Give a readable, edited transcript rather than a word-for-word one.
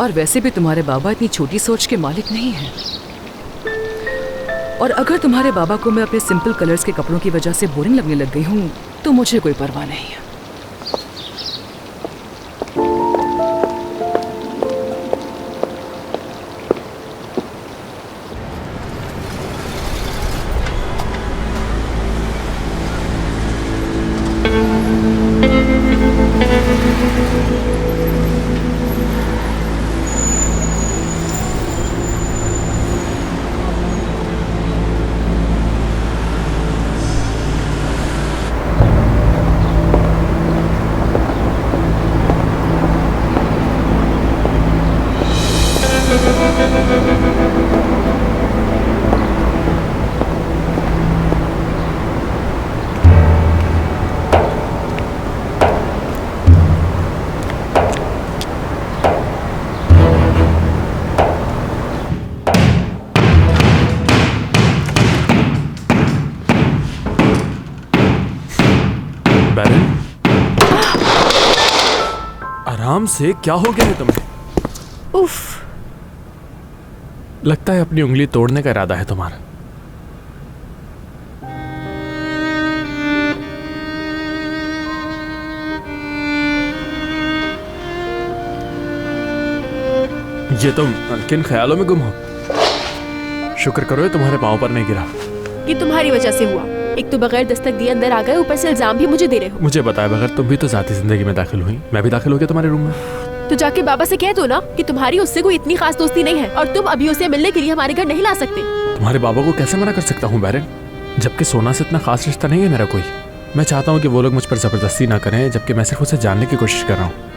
और वैसे भी तुम्हारे बाबा इतनी छोटी सोच के मालिक नहीं हैं। और अगर तुम्हारे बाबा को मैं अपने सिंपल कलर्स के कपड़ों की वजह से बोरिंग लगने लग गई हूँ तो मुझे कोई परवाह नहीं है। आराम से, क्या हो गया है तुम्हें? उफ, लगता है अपनी उंगली तोड़ने का इरादा है तुम्हारा। ये तुम किन ख्यालों में गुम हो? शुक्र करो ये तुम्हारे पांव पर नहीं गिरा। ये तुम्हारी वजह से हुआ। एक तो बगैर दस्तक दिए अंदर आ गए, ऊपर से इल्जाम भी मुझे दे रहे हो। मुझे बताए बगैर तुम भी तो जाती जिंदगी में दाखिल हुई, मैं भी दाखिल हो गया तुम्हारे रूम में। तो जाके बाबा से कह दो ना कि तुम्हारी उससे कोई इतनी खास दोस्ती नहीं है और तुम अभी उसे मिलने के लिए हमारे घर नहीं ला सकते। तुम्हारे बाबा को कैसे मना कर सकता हूँ बैरन, जबकि सोना से इतना खास रिश्ता नहीं है मेरा कोई। मैं चाहता हूँ कि वो लोग मुझ पर जबरदस्ती ना करें, जबकि मैं सिर्फ उसे जानने की कोशिश कर रहा हूँ।